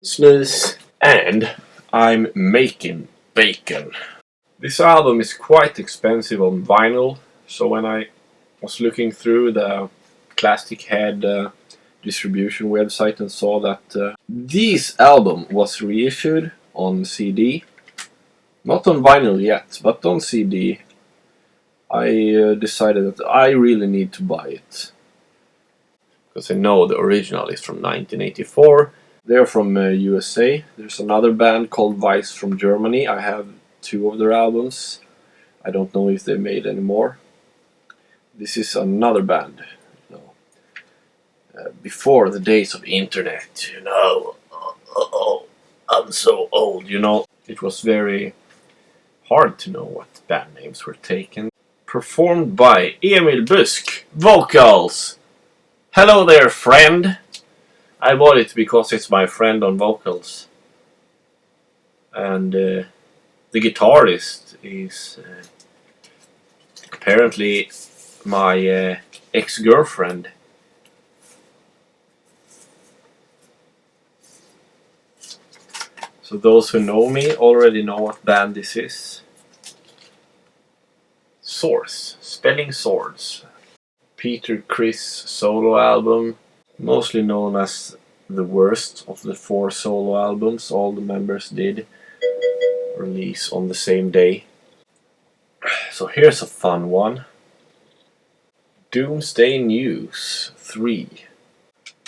Snooze, and I'm making bacon. This album is quite expensive on vinyl, so when I was looking through the Plastic Head distribution website and saw that this album was reissued on CD, not on vinyl yet, but on CD, I decided that I really need to buy it. Because I know the original is from 1984. They're from USA. There's another band called Vice from Germany. I have 2 of their albums. I don't know if they made any more. This is another band. You know, before the days of internet, you know. Oh, I'm so old, you know. It was very hard to know what band names were taken. Performed by Emil Busk. Vocals! Hello there, friend! I bought it because it's my friend on vocals. And the guitarist is apparently my ex-girlfriend. So those who know me already know what band this is. Source, Spelling Swords. Peter Criss solo album, mostly known as the worst of the 4 solo albums all the members did release on the same day. So here's a fun one. Doomsday News 3.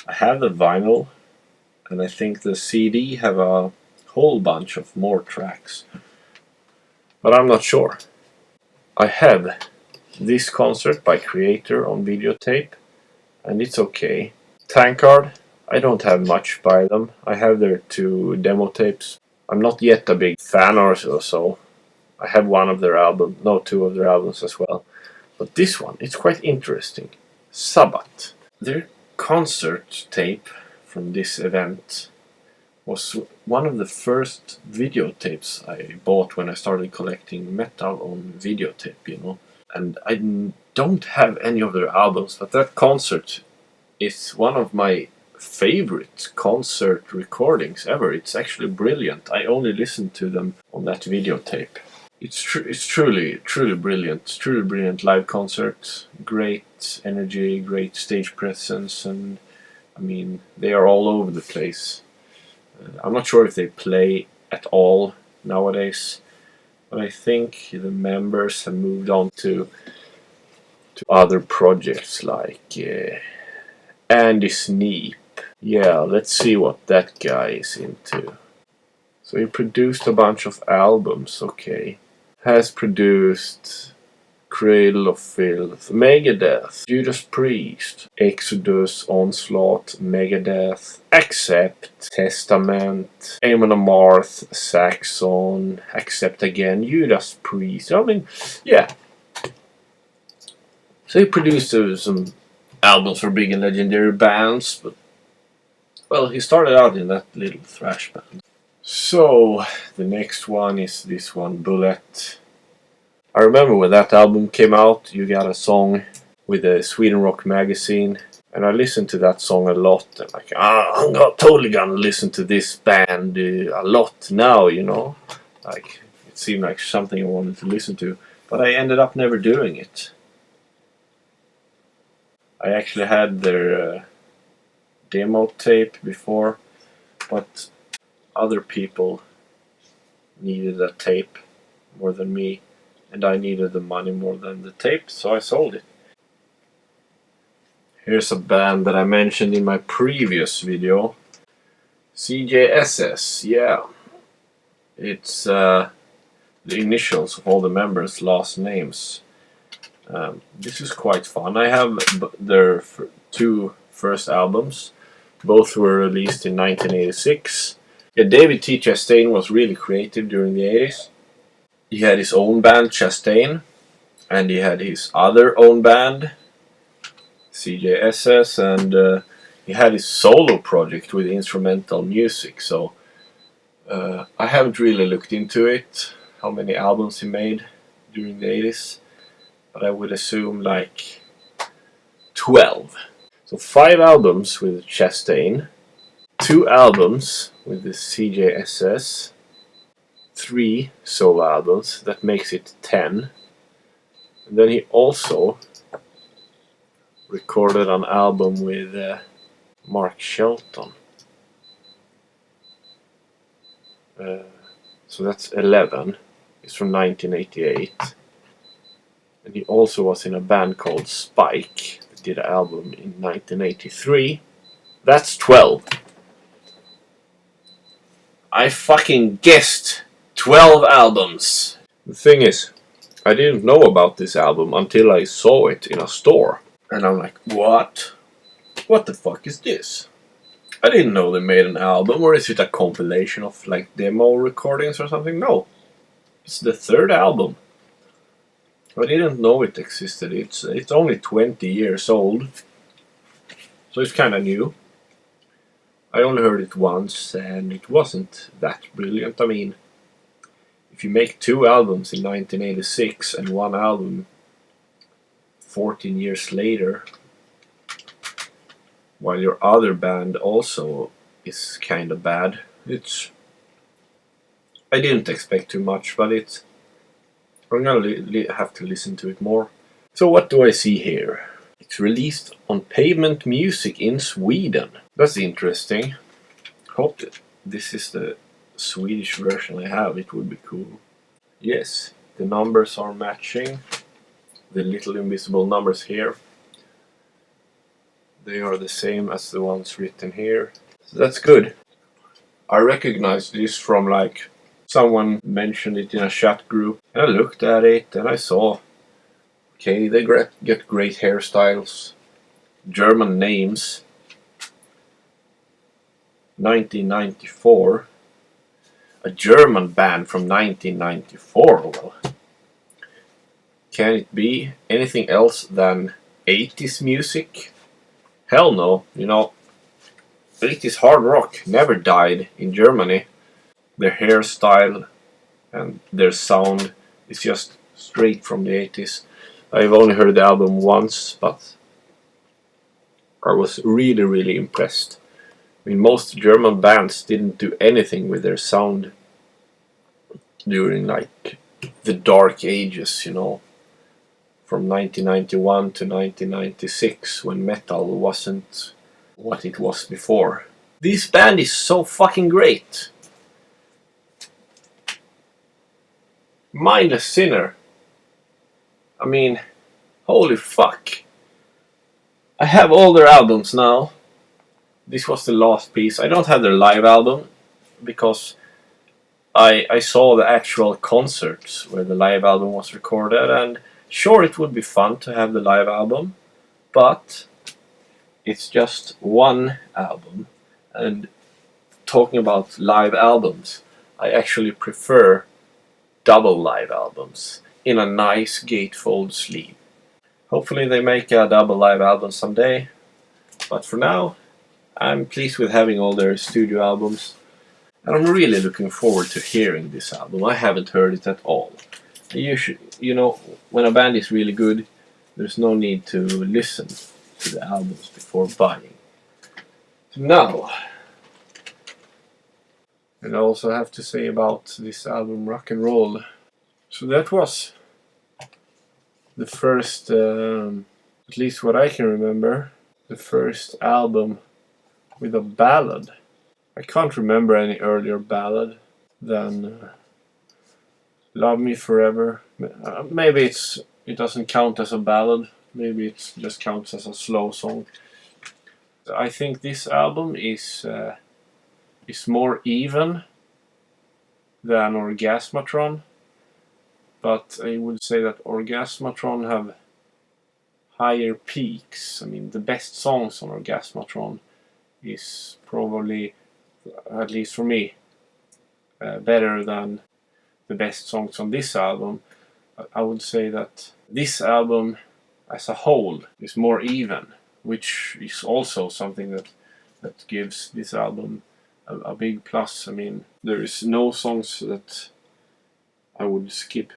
I have the vinyl, and I think the CD have a whole bunch of more tracks, but I'm not sure. I have this concert by Kreator on videotape, and it's okay. Tankard, I don't have much by them. I have their 2 demo tapes. I'm not yet a big fan or so. I have 2 of their albums as well. But this one, it's quite interesting. Sabbat. Their concert tape from this event was one of the first videotapes I bought when I started collecting metal on videotape, you know. And I don't have any of their albums, but that concert is one of my favorite concert recordings ever. It's actually brilliant. I only listened to them on that videotape. It's truly brilliant. Truly brilliant live concert. Great energy, great stage presence, and I mean, they are all over the place. I'm not sure if they play at all nowadays, but I think the members have moved on to other projects like Andy Sneap. Yeah, let's see what that guy is into. So he produced a bunch of albums, okay. Has produced Cradle of Filth, Megadeth, Judas Priest, Exodus, Onslaught, Megadeth, Accept, Testament, Amon Amarth, Saxon, Accept again, Judas Priest. I mean, yeah. So he produced some albums for big and legendary bands, but well, he started out in that little thrash band. So the next one is this one, Bullet. I remember when that album came out, you got a song with the Sweden Rock magazine, and I listened to that song a lot. And like, I'm totally gonna listen to this band a lot now, you know. Like, it seemed like something I wanted to listen to, but I ended up never doing it. I actually had their demo tape before, but other people needed that tape more than me, and I needed the money more than the tape, so I sold it. Here's a band that I mentioned in my previous video, CJSS. Yeah, it's the initials of all the members' last names. This is quite fun. I have their 2 first albums. Both were released in 1986. Yeah, David T. Chastain was really creative during the 80s. He had his own band, Chastain, and he had his other own band, CJSS, and he had his solo project with instrumental music. So I haven't really looked into it, how many albums he made during the 80s, but I would assume like 12. So 5 albums with Chastain, 2 albums with the CJSS. 3 solo albums, that makes it 10. And then he also recorded an album with Mark Shelton. So that's 11. It's from 1988. And he also was in a band called Spike that did an album in 1983. That's 12. I fucking guessed 12 albums. The thing is, I didn't know about this album until I saw it in a store. And I'm like, what? What the fuck is this? I didn't know they made an album, or is it a compilation of like demo recordings or something? No. It's the 3rd album. I didn't know it existed. It's only 20 years old. So it's kinda new. I only heard it once and it wasn't that brilliant. I mean, if you make 2 albums in 1986 and 1 album 14 years later, while your other band also is kinda bad, I didn't expect too much, but I'm gonna have to listen to it more. So what do I see here? It's released on Pavement Music in Sweden. That's interesting. Hope that this is the Swedish version I have. It would be cool. Yes, the numbers are matching. The little invisible numbers here, they are the same as the ones written here. So that's good. I recognize this from like someone mentioned it in a chat group. And I looked at it and I saw, okay, they get great hairstyles, German names. 1994. A German band from 1994. Well, can it be anything else than 80s music? Hell no. You know, 80s hard rock never died in Germany. Their hairstyle and their sound is just straight from the 80s. I've only heard the album once, but I was really impressed. I mean, most German bands didn't do anything with their sound during like the dark ages, you know, from 1991 to 1996, when metal wasn't what it was before. This band is so fucking great. Mindless Sinner. I mean, holy fuck. I have all their albums now. This was the last piece. I don't have their live album because I saw the actual concerts where the live album was recorded, and sure, it would be fun to have the live album, but it's just one album. And talking about live albums, I actually prefer double live albums in a nice gatefold sleeve. Hopefully they make a double live album someday, but for now I'm pleased with having all their studio albums, and I'm really looking forward to hearing this album. I haven't heard it at all. You know, when a band is really good, there's no need to listen to the albums before buying. So now, and I also have to say about this album, Rock and Roll. So that was the first, at least what I can remember, the first album with a ballad. I can't remember any earlier ballad than Love Me Forever. Maybe it doesn't count as a ballad. Maybe it just counts as a slow song. I think this album is more even than Orgasmatron, but I would say that Orgasmatron have higher peaks. I mean, the best songs on Orgasmatron is probably, at least for me, better than the best songs on this album. I would say that this album as a whole is more even, which is also something that gives this album a big plus. I mean, there is no songs that I would skip